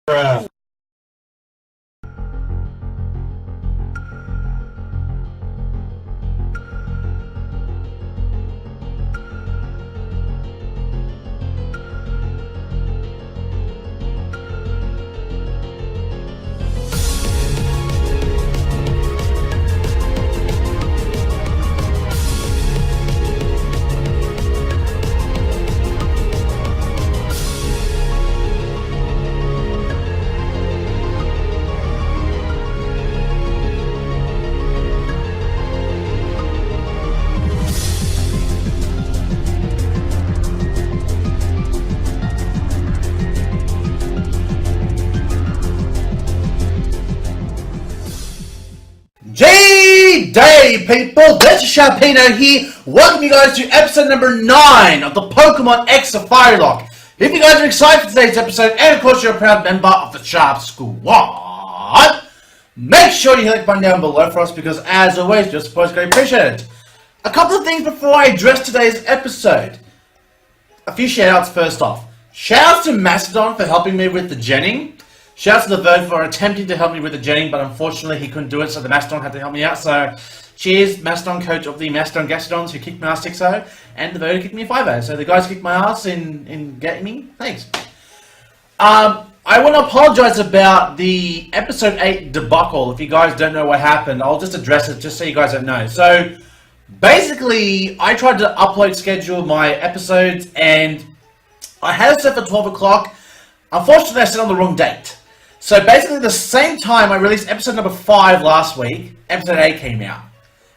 Bruh. Day people, this is Sharpino here. Welcome you guys to episode number 9 of the Pokémon X Safari Locke. If you guys are excited for today's episode, and of course you're a proud member of the Sharp Squad, make sure you hit the button down below for us because as always, your support is greatly appreciated. A couple of things before I address today's episode. A few shoutouts first off. Shoutouts to Mastodon for helping me with the genning. Shouts to the Bird for attempting to help me with the genning, but unfortunately he couldn't do it, so the Mastodon had to help me out. So, cheers, Mastodon coach of the Mastodon Gastrodons who kicked my ass 6-0, and the Bird who kicked me 5-0. So the guys kicked my ass in gaming. Thanks. I want to apologise about the episode 8 debacle. If you guys don't know what happened, I'll just address it just so you guys don't know. So, basically, I tried to upload schedule my episodes, and I had it set for 12 o'clock. Unfortunately, I set on the wrong date. So basically, the same time I released episode number 5 last week, episode 8 came out.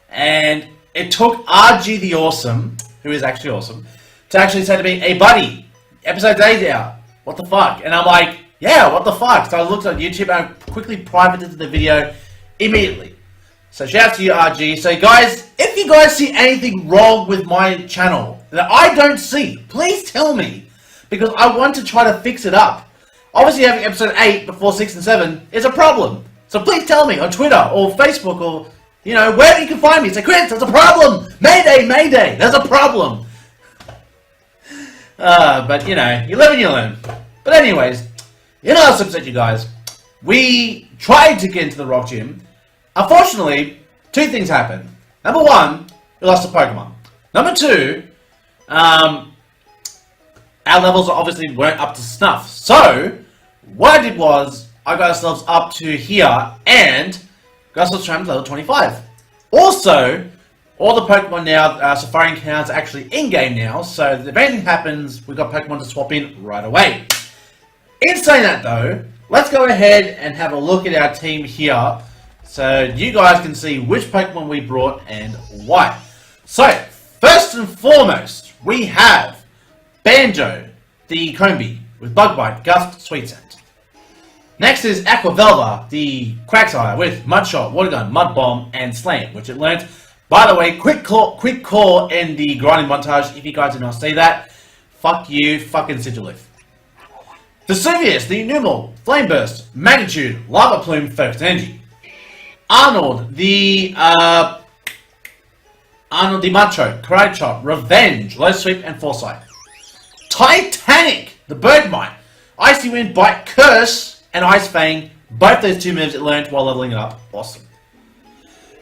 And it took RG the Awesome, who is actually awesome, to actually say to me, hey buddy, episode 8 out. What the fuck? And I'm like, yeah, what the fuck? So I looked on YouTube and I quickly privated the video immediately. So shout out to you, RG. So guys, if you guys see anything wrong with my channel that I don't see, please tell me. Because I want to try to fix it up. Obviously having episode 8 before 6 and 7 is a problem. So please tell me on Twitter or Facebook or, you know, wherever you can find me. Say, Chris, there's a problem. Mayday, mayday, there's a problem. But, you know, you live and you learn. But anyways, in our last episode, you guys, we tried to get into the Rock Gym. Unfortunately, 2 things happened. Number 1, we lost a Pokemon. Number 2, our levels obviously weren't up to snuff. So, what I did was, I got ourselves up to here, and got ourselves to level 25. Also, all the Pokemon now, Safari encounters are actually in-game now, so if anything happens, we've got Pokemon to swap in right away. In saying that though, let's go ahead and have a look at our team here, so you guys can see which Pokemon we brought and why. So, first and foremost, we have Banjo, the Combi, with Bug Bite, Gust, Sweet Scent. Next is Aquavelva, the Quagsire, with Mud Shot, Water Gun, Mud Bomb, and Slam, which it learnt. By the way, quick call in the grinding montage, if you guys did not see that. Fuck you, fucking Sigilif. Vesuvius, the Numel, Flame Burst, Magnitude, Lava Plume, Focus Energy. Arnold, the Macho, Karate Chop, Revenge, Low Sweep, and Foresight. Titanic, the Birdmite, Icy Wind, Bite, Curse, and Ice Fang. Both those 2 moves it learned while leveling it up. Awesome.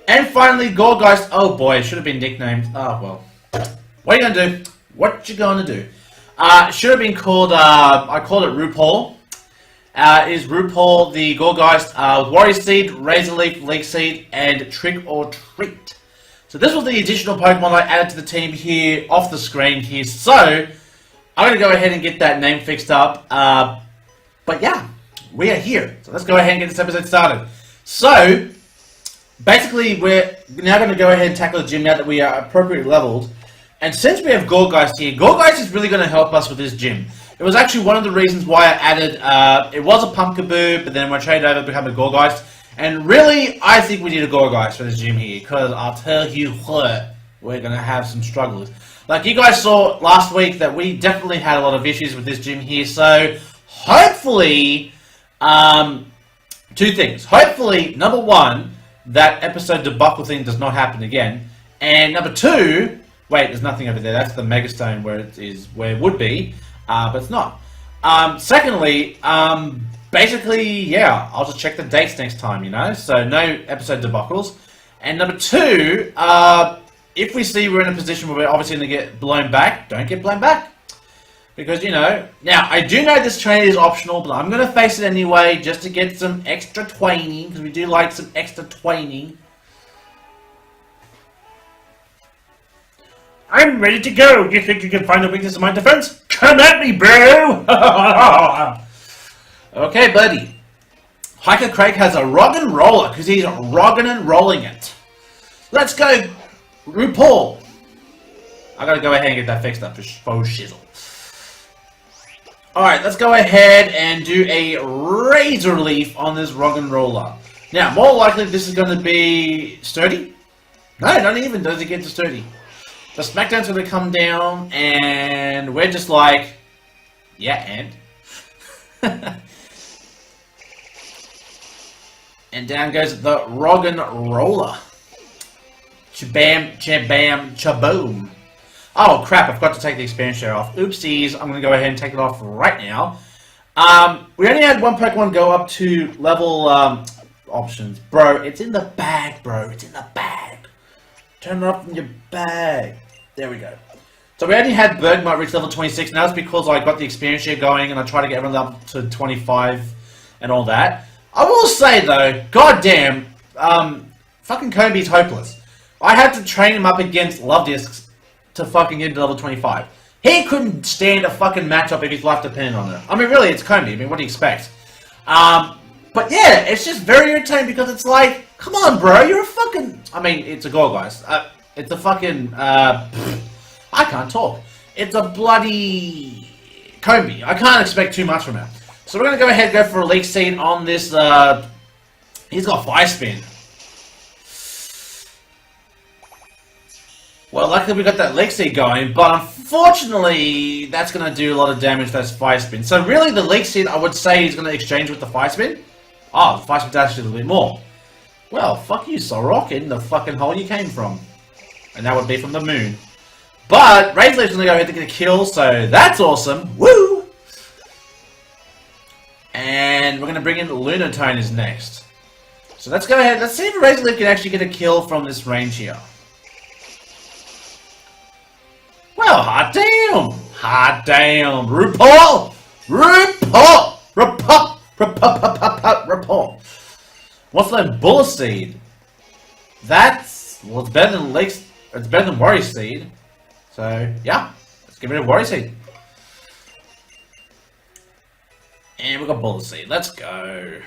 And finally, Gourgeist. Oh boy, it should have been nicknamed. Oh well. What are you gonna do? What you gonna do? Should have been called, I called it RuPaul. Is RuPaul the Gourgeist, Warrior Seed, Razor Leaf, Leak Seed, and Trick or Treat. So this was the additional Pokemon I added to the team here, off the screen here. So, I'm going to go ahead and get that name fixed up, but yeah, we are here. So let's go ahead and get this episode started. So, basically, we're now going to go ahead and tackle the gym now that we are appropriately leveled. And since we have Gourgeist here, Gourgeist is really going to help us with this gym. It was actually one of the reasons why I added, it was a Pumpkaboo, but then when I traded over, it became a Gourgeist. And really, I think we need a Gourgeist for this gym here, because I'll tell you what, we're going to have some struggles. Like you guys saw last week that we definitely had a lot of issues with this gym here, so hopefully, 2 things. Hopefully, number 1, that episode debacle thing does not happen again, and number 2, wait, there's nothing over there, that's the Megastone where it would be, but it's not. Secondly, basically, yeah, I'll just check the dates next time, you know? So, no episode debacles. And number 2, if we see we're in a position where we're obviously going to get blown back, don't get blown back. Because, you know, now, I do know this trainer is optional, but I'm going to face it anyway, just to get some extra twaining, because we do like some extra twaining. I'm ready to go. You think you can find a weakness in my defense? Come at me, bro! Okay, buddy. Hiker Craig has a rockin' roller, because he's rockin' and rolling it. Let's go, RuPaul. I gotta go ahead and get that fixed up for shizzle. Alright, let's go ahead and do a Razor Leaf on this rockin' roller. Now, more likely this is going to be sturdy. No, not even does it get to sturdy. The Smackdown's going to come down, and we're just like, yeah, and? And down goes the Roggen Roller. Chabam, chabam, chaboom. Oh crap, I forgot to take the experience share off. Oopsies, I'm going to go ahead and take it off right now. We only had one Pokemon go up to level options. Bro, it's in the bag, bro. It's in the bag. Turn it off in your bag. There we go. So we only had Bergmite reach level 26. Now it's because I got the experience share going and I tried to get everyone up to 25 and all that. I will say though, goddamn, fucking Kobe's hopeless. I had to train him up against Love Discs to fucking get to level 25. He couldn't stand a fucking matchup if his life depended on it. I mean, really, it's Comey. I mean, what do you expect? But yeah, it's just very irritating because it's like, come on, bro, you're a fucking... I mean, it's a goal, guys. It's a fucking... I can't talk. It's a bloody... Comey. I can't expect too much from him. So we're going to go ahead and go for a Leak Seed on this... He's got Fire Spin. Well, luckily we got that Leak Seed going, but unfortunately, that's going to do a lot of damage to those Fire Spin. So really, the Leak Seed, I would say, is going to exchange with the Fire Spin. Oh, the Fire Spin's actually a little bit more. Well, fuck you, Solrock, in the fucking hole you came from. And that would be from the moon. But, Razor Leaf's going to go ahead to get a kill, so that's awesome. Woo! And we're going to bring in Lunatoners next. So let's go ahead, let's see if Razor Leaf can actually get a kill from this range here. Well, hot damn! Hot damn! RuPaul! RuPaul! RuPaul! What's that Bullet Seed? That's... well, it's better than Leaks... it's better than Worry Seed. So, yeah. Let's get rid of Worry Seed. And we've got Bullet Seed. Let's go.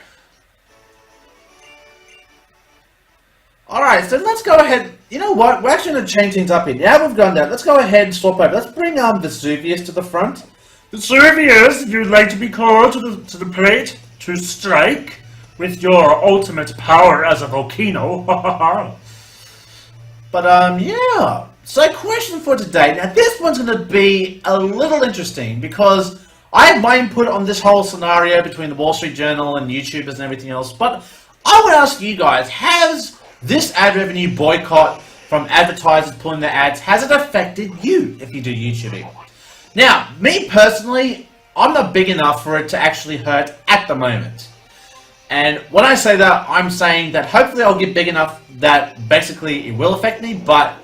Alright, so let's go ahead. You know what? We're actually going to change things up here. Now we've done that. Let's go ahead and swap over. Let's bring Vesuvius to the front. Vesuvius, you'd like to be called to the plate to strike with your ultimate power as a volcano. But, yeah. So, question for today. Now, this one's going to be a little interesting because I have my input on this whole scenario between the Wall Street Journal and YouTubers and everything else. But I would ask you guys, has this ad revenue boycott from advertisers pulling their ads, has it affected you if you do YouTubing? Now, me personally, I'm not big enough for it to actually hurt at the moment. And when I say that, I'm saying that hopefully I'll get big enough that basically it will affect me, but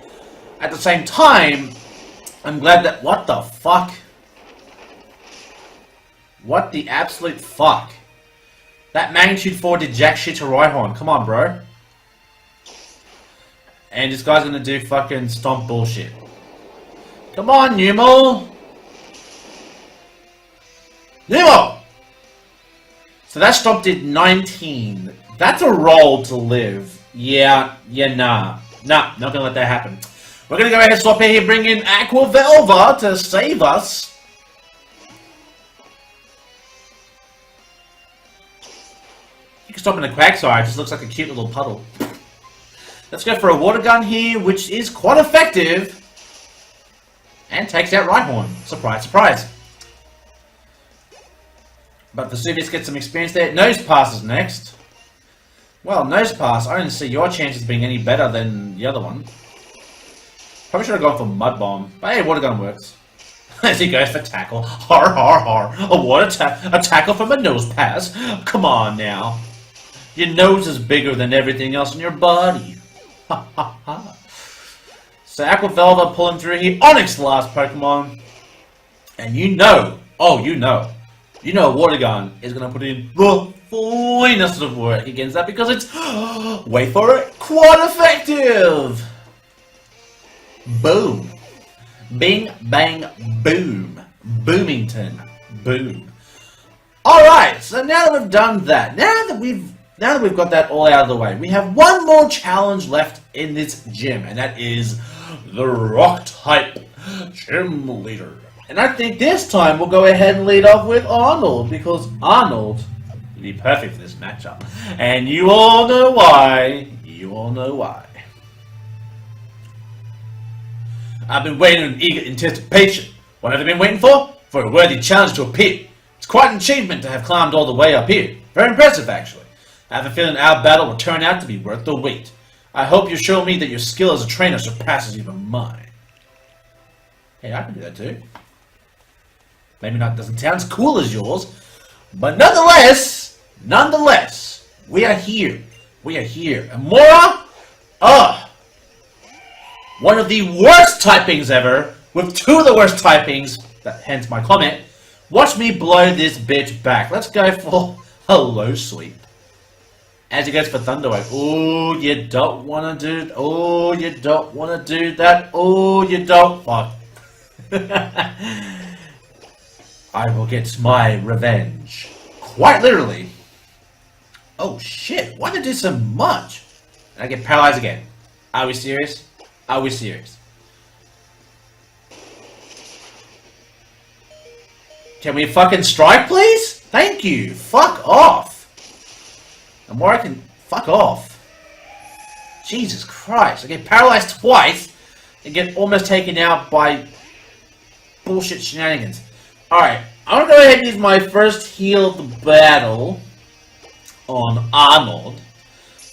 at the same time, I'm glad that... what the fuck? What the absolute fuck? That magnitude 4 did jack shit to Rhyhorn. Come on, bro. And this guy's gonna do fucking stomp bullshit. Come on, Numel! Numel! So that stomp did 19. That's a roll to live. Yeah, nah. Nah, not gonna let that happen. We're gonna go ahead and swap here, bring in Aqua Velva to save us. You can stop in a Quagsire, it just looks like a cute little puddle. Let's go for a Water Gun here, which is quite effective. And takes out Rhyhorn. Surprise, surprise. But Vesuvius gets some experience there. Nose Pass is next. Well, Nose Pass, I don't see your chances being any better than the other one. Probably should have gone for Mud Bomb. But hey, Water Gun works. As he goes for tackle. Har har har. Oh, what a tackle from a nose pass. Come on now. Your nose is bigger than everything else in your body. Ha ha ha. So Aquavelva pulling through here. Onyx, the last Pokemon. And you know, Water Gun is going to put in the finest of work against that because it's, wait for it, quite effective. Boom. Bing, bang, boom. Boomington. Boom. Alright, so now that we've done that, now that we've got that all out of the way, we have one more challenge left in this gym, and that is the Rock-type Gym Leader. And I think this time we'll go ahead and lead off with Arnold, because Arnold would be perfect for this matchup. And you all know why. I've been waiting in eager anticipation. What have I been waiting for? For a worthy challenge to appear. It's quite an achievement to have climbed all the way up here. Very impressive, actually. I have a feeling our battle will turn out to be worth the wait. I hope you show me that your skill as a trainer surpasses even mine. Hey, I can do that too. Maybe not doesn't sound as cool as yours, but nonetheless, we are here. And Mora, one of the worst typings ever, with two of the worst typings, hence my comment. Watch me blow this bitch back. Let's go for Hello Sweep. As he goes for Thunder Wave. Oh, you don't want to do... Oh, you don't want to do that. Oh, you don't... Fuck. I will get my revenge. Quite literally. Oh, shit. Why did I do so much? And I get paralyzed again. Are we serious? Are we serious? Can we fucking strike, please? Thank you. Fuck off. And more I can... Fuck off. Jesus Christ. I get paralyzed twice and get almost taken out by bullshit shenanigans. Alright. I'm gonna go ahead and use my first heal of the battle on Arnold.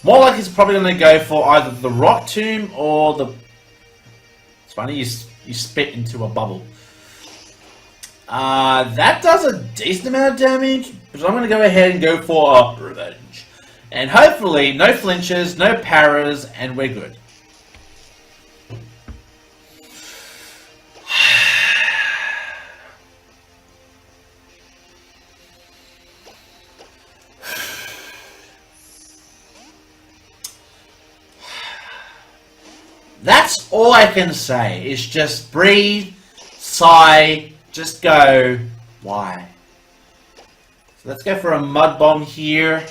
More like he's probably gonna go for either the Rock Tomb or the... It's funny, you spit into a bubble. That does a decent amount of damage, but I'm gonna go ahead and go for a Revenge. And hopefully, no flinches, no paras, and we're good. That's all I can say, is just breathe, sigh, just go, why? So let's go for a Mud Bomb here.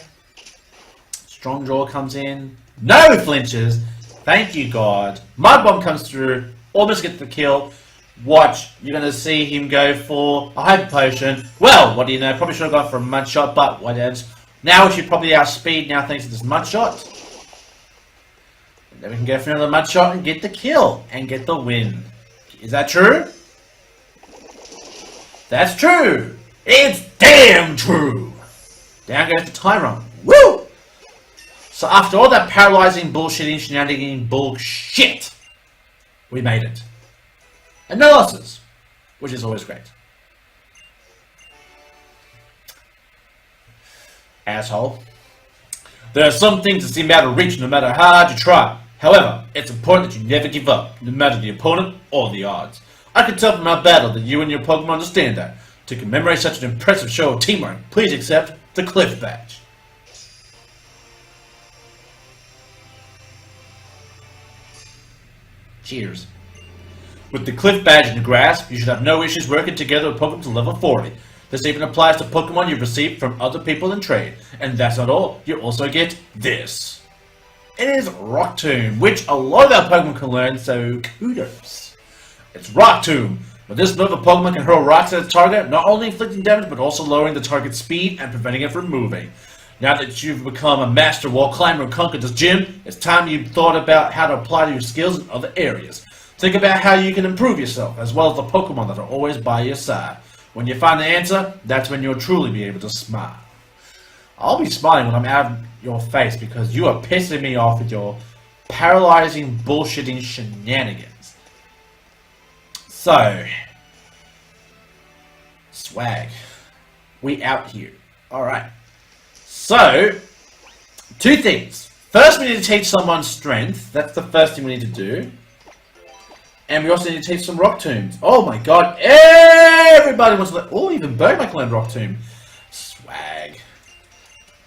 Strong Jaw comes in. No flinches! Thank you, God. Mud Bomb comes through, almost gets the kill. Watch, you're going to see him go for a Hyper Potion. Well, what do you know, probably should have gone for a Mud Shot, but whatever. Now we should probably outspeed now thanks to this Mud Shot. Then we can go for another Mud Shot and get the kill and get the win. Is that true? That's true. It's damn true. Down goes the Tyron. Woo! So after all that paralyzing bullshitting, shenanigans, bullshit, we made it. And no losses, which is always great. Asshole. There are some things that seem out of reach no matter how hard you try. However, it's important that you never give up, no matter the opponent or the odds. I can tell from our battle that you and your Pokemon understand that. To commemorate such an impressive show of teamwork, please accept the Cliff Badge. Cheers. With the Cliff Badge in your grasp, you should have no issues working together with Pokemon to level 40. This even applies to Pokemon you've received from other people in trade. And that's not all, you also get this. It is Rock Tomb, which a lot of our Pokemon can learn, so kudos. It's Rock Tomb. With this move, a Pokemon can hurl rocks at its target, not only inflicting damage, but also lowering the target's speed and preventing it from moving. Now that you've become a master wall climber and conquered this gym, it's time you've thought about how to apply your skills in other areas. Think about how you can improve yourself, as well as the Pokemon that are always by your side. When you find the answer, that's when you'll truly be able to smile. I'll be smiling when I'm out of your face because you are pissing me off with your paralyzing, bullshitting shenanigans. So, Swag. We out here. Alright. So, two things. First, we need to teach someone strength. That's the first thing we need to do. And we also need to teach some rock tombs. Oh my god, everybody wants to learn. Oh, even Birdman can learn rock tomb. Swag.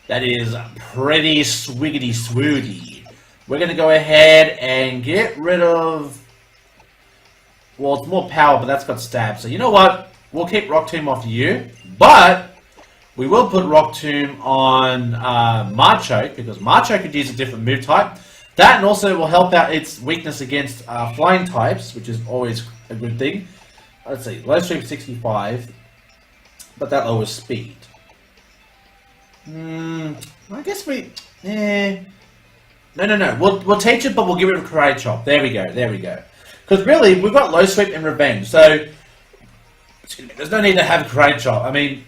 That is pretty swiggity swooty. We're going to go ahead and get rid of... Well, it's more power, but that's got stab. So you know what? We'll keep rock tomb off you. But we will put rock tomb on Machoke, because Machoke could use a different move type. That and also will help out its weakness against flying types, which is always a good thing. Let's see, low sweep 65, but that lowers speed. I guess we... No. We'll teach it, but we'll give it a karate chop. There we go. Because really, we've got low sweep and revenge, so there's no need to have a karate chop. I mean,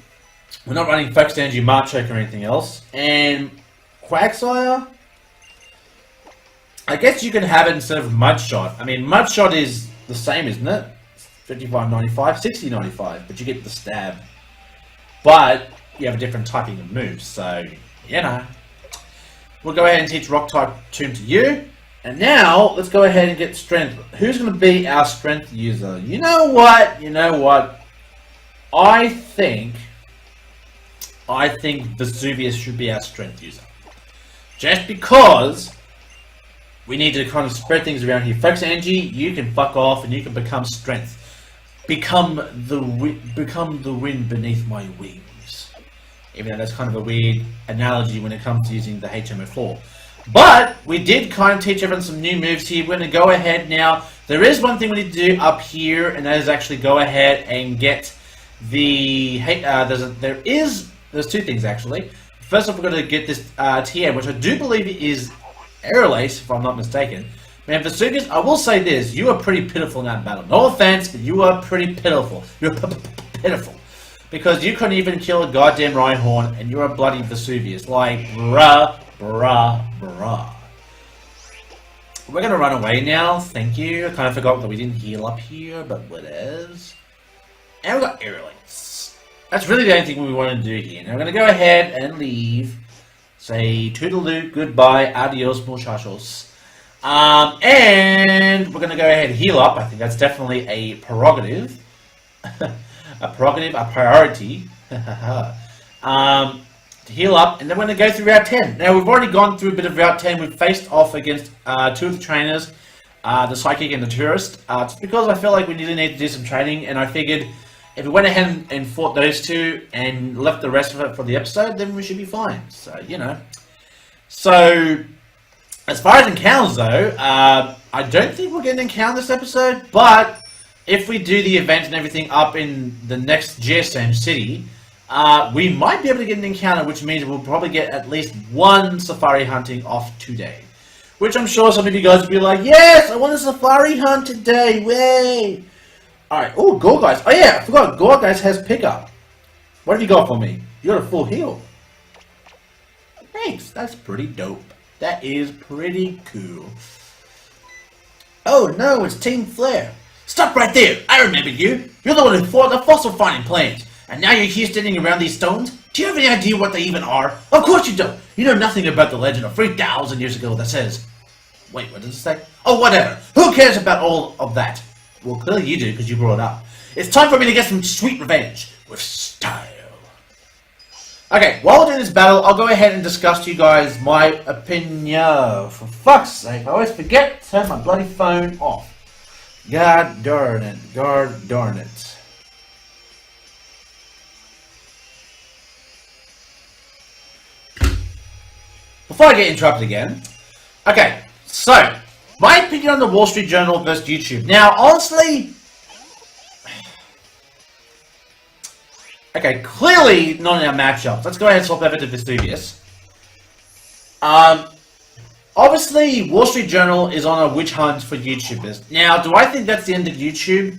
we're not running focused energy Machoke or anything else. And Quagsire, I guess you can have it instead of Mudshot. I mean, Mudshot is the same, isn't it? 55.95, 60.95, but you get the stab. But you have a different typing of moves, so you know. We'll go ahead and teach Rock type Tomb to you. And now, let's go ahead and get Strength. Who's going to be our Strength user? You know what? I think Vesuvius should be our Strength user. Just because we need to kind of spread things around here. Focus energy, you can fuck off and you can become Strength. Become the wind beneath my wings. Even though that's kind of a weird analogy when it comes to using the HMO4. But we did kind of teach everyone some new moves here. We're going to go ahead now. There is one thing we need to do up here, and that is actually go ahead and get the... There's two things actually. First off, we're going to get this TM, which I do believe is Aerolace, if I'm not mistaken. Man, Vesuvius, I will say this. You are pretty pitiful in that battle. No offense, but you are pretty pitiful. You're pitiful. Because you couldn't even kill a goddamn Rhyhorn, and you're a bloody Vesuvius. Like, bruh. We're gonna run away now, thank you. I kind of forgot that we didn't heal up here, but whatevs. And we got Aerolace. That's really the only thing we want to do here. Now we're gonna go ahead and leave. Say toodaloo, goodbye, adios muchachos. And we're gonna go ahead and heal up. I think that's definitely a prerogative. a priority. To heal up, and then we're going to go through Route 10. Now, we've already gone through a bit of Route 10. We've faced off against two of the trainers, the Psychic and the Tourist, just because I felt like we really need to do some training, and I figured if we went ahead and fought those two and left the rest of it for the episode, then we should be fine. So, you know. So, as far as encounters, though, I don't think we'll get an encounter this episode, but if we do the event and everything up in the next GSM city, we might be able to get an encounter, which means we'll probably get at least one safari hunting off today. Which I'm sure some of you guys will be like, yes, I want a safari hunt today, way! Alright, oh, Gorgeist. Oh yeah, I forgot, Gorgeist has pickup. What have you got for me? You got a full heal. Thanks, that's pretty dope. That is pretty cool. Oh no, it's Team Flare. Stop right there, I remember you. You're the one who fought the fossil finding planes. And now you're here standing around these stones? Do you have any idea what they even are? Of course you don't! You know nothing about the legend of 3,000 years ago that says... Wait, what does it say? Oh, whatever! Who cares about all of that? Well, clearly you do, because you brought it up. It's time for me to get some sweet revenge. With style. Okay, while we're doing this battle, I'll go ahead and discuss to you guys my opinion. For fuck's sake, I always forget to turn my bloody phone off. God darn it. God darn it. Before I get interrupted again, okay, so, my opinion on the Wall Street Journal versus YouTube. Now, honestly, okay, clearly not in our matchups. Let's go ahead and swap over to Vesuvius. Obviously, Wall Street Journal is on a witch hunt for YouTubers. Now, do I think that's the end of YouTube?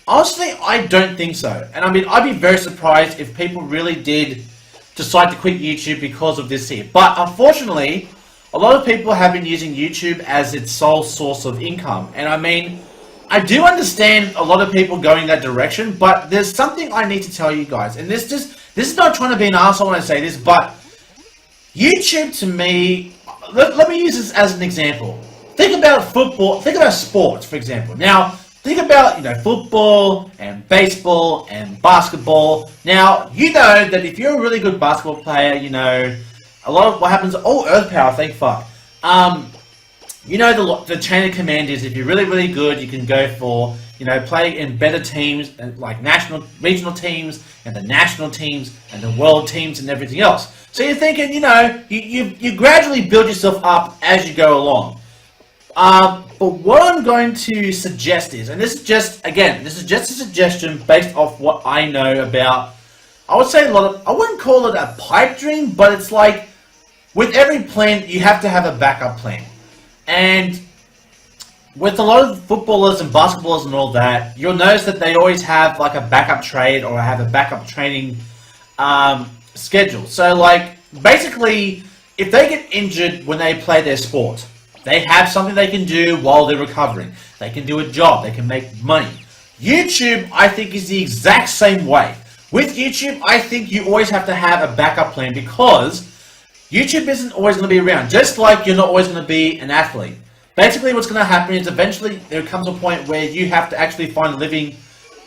Honestly, I don't think so. And I mean, I'd be very surprised if people really did decide to quit YouTube because of this here. But unfortunately, a lot of people have been using YouTube as its sole source of income. And I mean, I do understand a lot of people going that direction, but there's something I need to tell you guys, and this is not trying to be an asshole when I say this, but YouTube to me, let me use this as an example. Think about football, think about sports, for example. Now, think about, football and baseball and basketball. Now, you know that if you're a really good basketball player, a lot of what happens, earth power, thank fuck. The chain of command is if you're really, really good, you can go for, play in better teams, like regional teams, and the national teams, and the world teams, and everything else. So you're thinking, you gradually build yourself up as you go along. But what I'm going to suggest is, and this is just a suggestion based off what I know about, I would say I wouldn't call it a pipe dream, but it's like, with every plan, you have to have a backup plan. And with a lot of footballers and basketballers and all that, you'll notice that they always have like a backup trade or have a backup training schedule. So like, basically, if they get injured when they play their sport, they have something they can do while they're recovering. They can do a job. They can make money. YouTube, I think, is the exact same way. With YouTube, I think you always have to have a backup plan because YouTube isn't always going to be around. Just like you're not always going to be an athlete. Basically, what's going to happen is eventually there comes a point where you have to actually find a living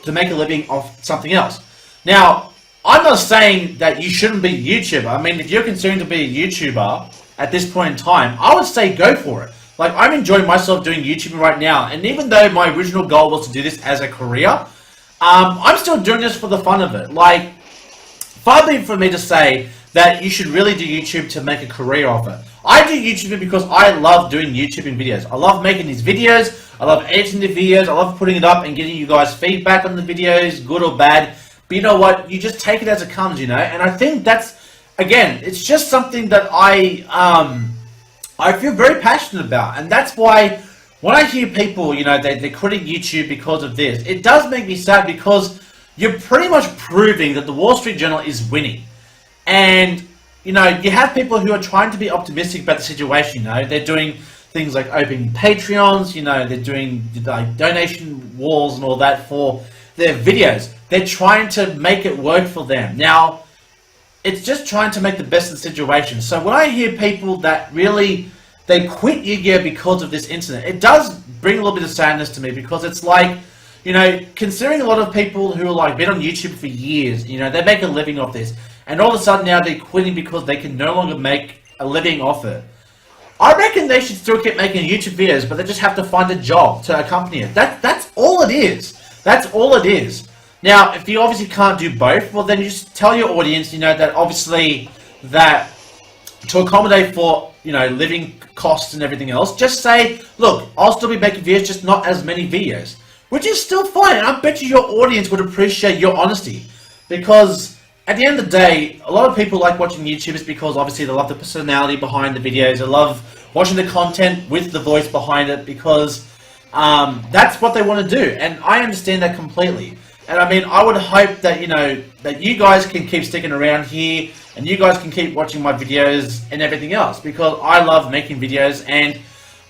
to make a living off something else. Now, I'm not saying that you shouldn't be a YouTuber. I mean, if you're considering to be a YouTuber at this point in time, I would say go for it. Like, I'm enjoying myself doing YouTubing right now, and even though my original goal was to do this as a career, I'm still doing this for the fun of it. Like, far be it for me to say that you should really do YouTube to make a career of it. I do YouTubing because I love doing YouTubing videos. I love making these videos, I love editing the videos, I love putting it up and getting you guys feedback on the videos, good or bad. But you know what, you just take it as it comes, and I think that's, again, it's just something that I feel very passionate about, and that's why when I hear people, they critic YouTube because of this, it does make me sad because you're pretty much proving that the Wall Street Journal is winning. And, you have people who are trying to be optimistic about the situation, they're doing things like opening Patreons, they're doing like donation walls and all that for their videos. They're trying to make it work for them. Now, it's just trying to make the best of the situation. So when I hear people that really, they quit Yu-Gi-Oh! Because of this incident, it does bring a little bit of sadness to me because it's like, considering a lot of people who are like been on YouTube for years, they make a living off this, and all of a sudden now they're quitting because they can no longer make a living off it. I reckon they should still keep making YouTube videos, but they just have to find a job to accompany it. That's all it is. That's all it is. Now, if you obviously can't do both, well then you just tell your audience, that obviously that to accommodate for, living costs and everything else, just say, look, I'll still be making videos, just not as many videos. Which is still fine, and I bet you your audience would appreciate your honesty. Because at the end of the day, a lot of people like watching YouTubers because obviously they love the personality behind the videos, they love watching the content with the voice behind it because that's what they want to do, and I understand that completely. And I mean, I would hope that, that you guys can keep sticking around here, and you guys can keep watching my videos and everything else, because I love making videos, and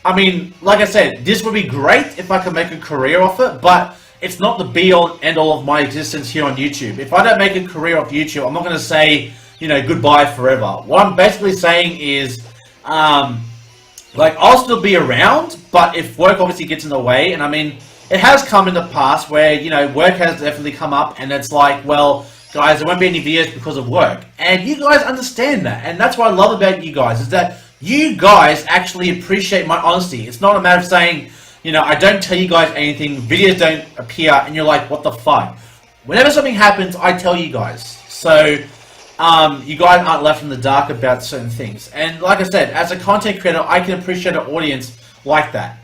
I mean, like I said, this would be great if I could make a career off it, but it's not the be-all and end-all of my existence here on YouTube. If I don't make a career off YouTube, I'm not going to say, goodbye forever. What I'm basically saying is, like, I'll still be around, but if work obviously gets in the way, and I mean, it has come in the past where, work has definitely come up, and it's like, well, guys, there won't be any videos because of work. And you guys understand that, and that's what I love about you guys, is that you guys actually appreciate my honesty. It's not a matter of saying, I don't tell you guys anything, videos don't appear, and you're like, what the fuck? Whenever something happens, I tell you guys. So, you guys aren't left in the dark about certain things. And like I said, as a content creator, I can appreciate an audience like that.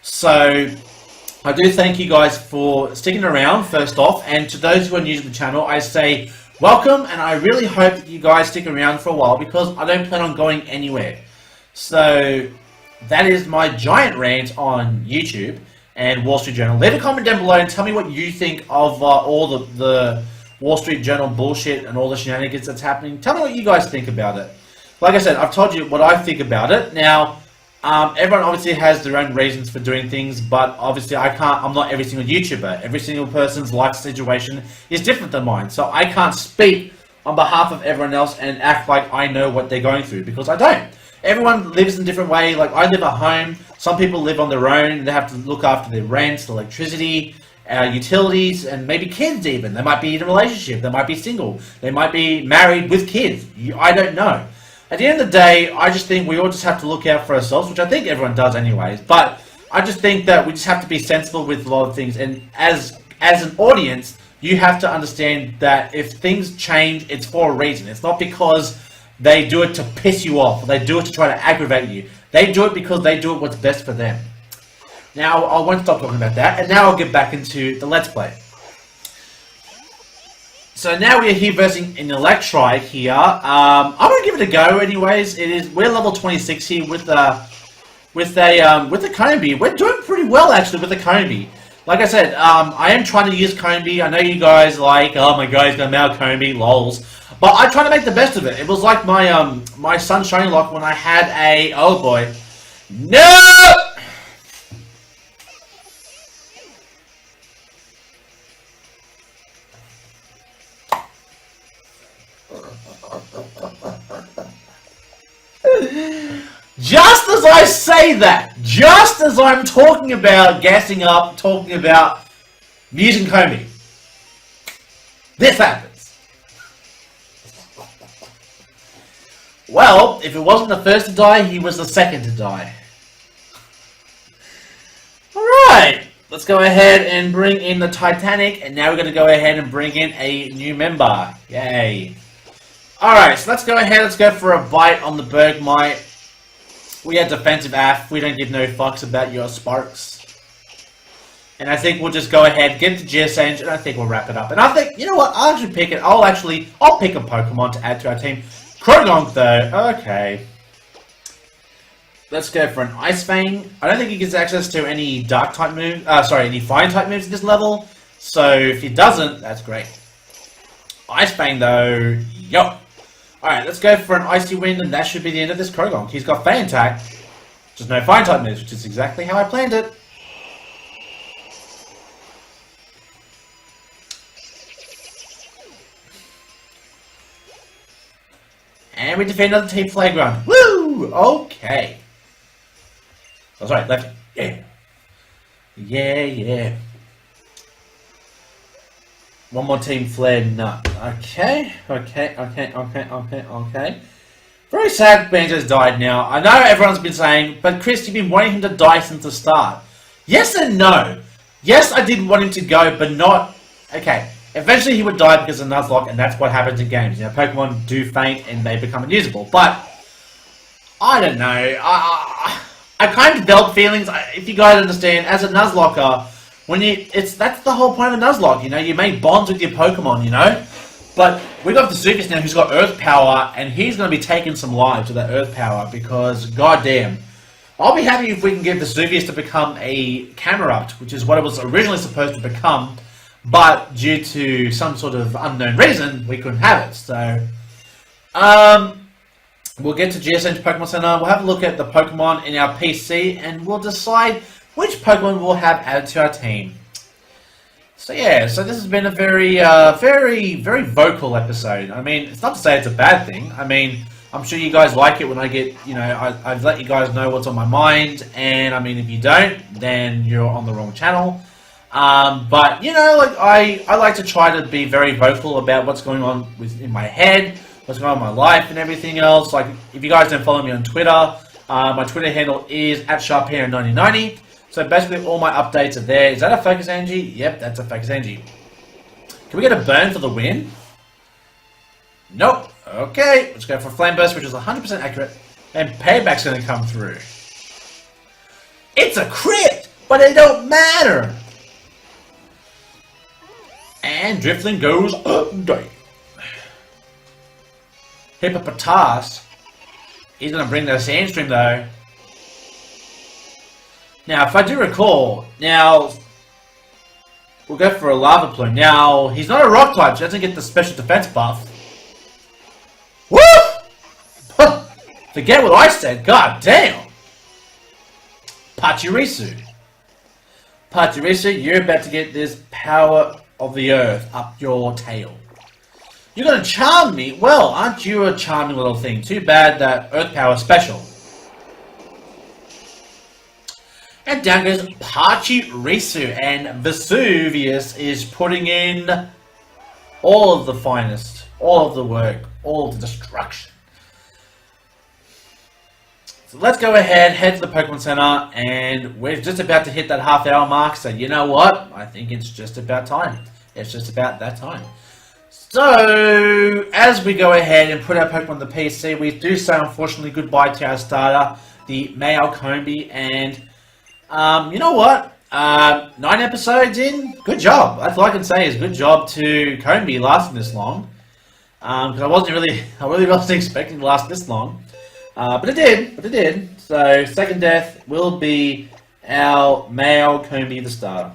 So, I do thank you guys for sticking around, first off, and to those who are new to the channel, I say welcome, and I really hope that you guys stick around for a while, because I don't plan on going anywhere. So, that is my giant rant on YouTube and Wall Street Journal. Leave a comment down below and tell me what you think of all the Wall Street Journal bullshit and all the shenanigans that's happening. Tell me what you guys think about it. Like I said, I've told you what I think about it. Now, Everyone obviously has their own reasons for doing things, but obviously I'm not every single YouTuber. Every single person's life situation is different than mine, so I can't speak on behalf of everyone else and act like I know what they're going through, because I don't. Everyone lives in a different way. Like, I live at home, some people live on their own, and they have to look after their rent, electricity, utilities, and maybe kids even. They might be in a relationship, they might be single, they might be married with kids. I don't know. At the end of the day, I just think we all just have to look out for ourselves, which I think everyone does anyways, but I just think that we just have to be sensible with a lot of things, and as an audience, you have to understand that if things change, it's for a reason. It's not because they do it to piss you off, or they do it to try to aggravate you. They do it because they do it what's best for them. Now, I won't stop talking about that, and now I'll get back into the Let's Play. So now we are here versing an Electrike here. I'm gonna give it a go anyways. We're level 26 here with the Combi. We're doing pretty well actually with the Combi. Like I said, I am trying to use Combi. I know you guys like, oh my god, he's gonna mail Combi, lols. But I try to make the best of it. It was like my my Sunshine Lock when I had a, oh boy. No! Just as I say that, just as I'm talking about gassing up, talking about using Combi, this happens. Well, if it wasn't the first to die, he was the second to die. Alright, let's go ahead and bring in the Titanic, and now we're going to go ahead and bring in a new member. Yay. Alright, so let's go ahead, let's go for a bite on the Bergmite. We are defensive AF, we don't give no fucks about your sparks. And I think we'll just go ahead, get the Geosage, and I think we'll wrap it up. And I think, you know what, I'll actually pick it, I'll pick a Pokemon to add to our team. Croagunk though, okay. Let's go for an Ice Fang. I don't think he gets access to any Dark type moves, any Fire type moves at this level. So if he doesn't, that's great. Ice Fang though, yo. Alright, let's go for an Icy Wind, and that should be the end of this Croagunk. He's got Fang Attack, just no Fire type moves, which is exactly how I planned it. And we defend another team Flagrant. Woo! Okay. Oh, sorry, left. Yeah. Yeah. One more team flare, no. Okay. Very sad Banjo's died now. I know everyone's been saying, but Chris, you've been wanting him to die since the start. Yes and no. Yes, I did want him to go, but not... Okay. Eventually he would die because of Nuzlocke, and that's what happens in games. You know, Pokemon do faint and they become unusable. But, I don't know. I kind of developed feelings, if you guys understand, as a Nuzlocker, that's the whole point of a Nuzlocke, you know, you make bonds with your Pokemon, you know? But we got Vesuvius now who's got Earth Power, and he's going to be taking some lives with that Earth Power, because, goddamn, I'll be happy if we can get Vesuvius to become a Camerupt, which is what it was originally supposed to become, but due to some sort of unknown reason, we couldn't have it, so... We'll get to GSH Pokemon Center, we'll have a look at the Pokemon in our PC, and we'll decide which Pokemon we'll have added to our team. So yeah, so this has been a very vocal episode. I mean, it's not to say it's a bad thing. I mean, I'm sure you guys like it when I get, you know, I've let you guys know what's on my mind, and I mean, if you don't, then you're on the wrong channel. But, you know, like, I like to try to be very vocal about what's going on in my head, what's going on in my life and everything else. Like, if you guys don't follow me on Twitter, my Twitter handle is @Sharpino9090. So basically all my updates are there. Is that a Focus Energy? Yep, that's a Focus Energy. Can we get a burn for the win? Nope. Okay, let's go for Flame Burst, which is 100% accurate. And Payback's going to come through. It's a crit, but it don't matter. And Drifting goes update. Hippopotas. He's going to bring the Sandstream though. Now, if I do recall, now, we'll go for a Lava Plume. Now, he's not a Rock type, so he doesn't get the special defense buff. Woo! Forget what I said, god damn! Pachirisu. Pachirisu, you're about to get this power of the earth up your tail. You're gonna charm me? Well, aren't you a charming little thing? Too bad that earth power is special. And down goes Pachirisu, and Vesuvius is putting in all of the finest, all of the work, all of the destruction. So let's go ahead, head to the Pokemon Center, and we're just about to hit that half-hour mark, so you know what? I think it's just about time. It's just about that time. So, as we go ahead and put our Pokemon on the PC, we do say, unfortunately, goodbye to our starter, the male Combi, and you know what? 9 episodes in, good job. That's all I can say is good job to Combi lasting this long. Because I really wasn't expecting to last this long. But it did. So, second death will be our male Combi, the starter.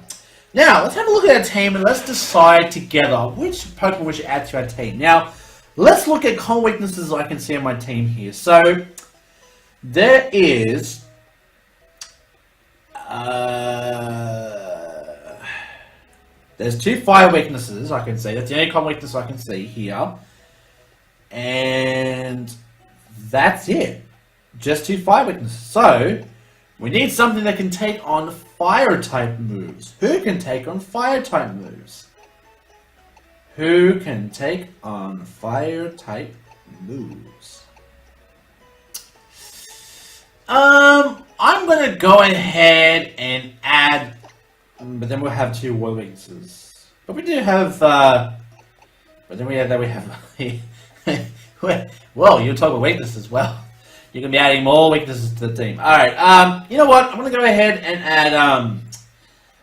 Now, let's have a look at our team and let's decide together which Pokemon we should add to our team. Now, let's look at common weaknesses I can see on my team here. So, there is there's 2 fire weaknesses I can see. That's the only common weakness I can see here. And that's it. Just 2 fire weaknesses. So, we need something that can take on fire-type moves. Who can take on fire-type moves? Who can take on fire-type moves? I'm gonna go ahead and add, but then we'll have 2 water weaknesses. But we do have, but then we have, well, you're talking weaknesses as well. You're going to be adding more weaknesses to the team. Alright, you know what? I'm going to go ahead and add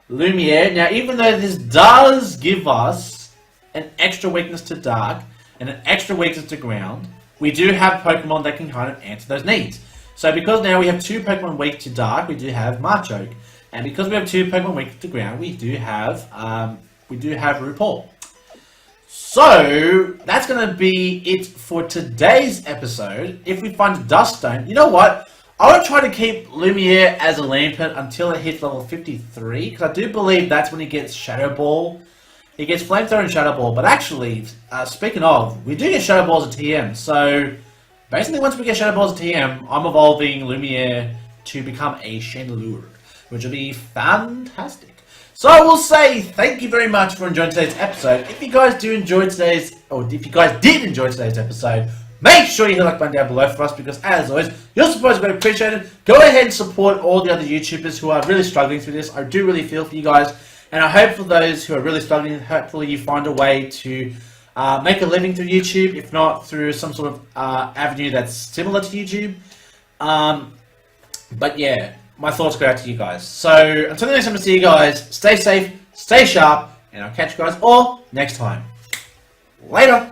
Lumiere. Now, even though this does give us an extra weakness to Dark and an extra weakness to Ground, we do have Pokemon that can kind of answer those needs. So, because now we have 2 Pokemon weak to Dark, we do have Machoke. And because we have 2 Pokemon weak to Ground, we do have RuPaul. So, that's going to be it for today's episode. If we find a Duststone, you know what? I would try to keep Lumiere as a Lampent until it hits level 53, because I do believe that's when he gets Shadow Ball. He gets Flamethrower and Shadow Ball, but actually, speaking of, we do get Shadow Balls at TM, so basically once we get Shadow Balls at TM, I'm evolving Lumiere to become a Chandelure, which will be fantastic. So I will say thank you very much for enjoying today's episode. If you guys did enjoy today's episode, make sure you hit the like button down below for us, because as always, your support is very appreciated. Go ahead and support all the other YouTubers who are really struggling through this. I do really feel for you guys, and I hope for those who are really struggling, hopefully you find a way to make a living through YouTube, if not through some sort of avenue that's similar to YouTube. But yeah. My thoughts go out to you guys. So, until the next time I see you guys, stay safe, stay sharp, and I'll catch you guys all next time. Later!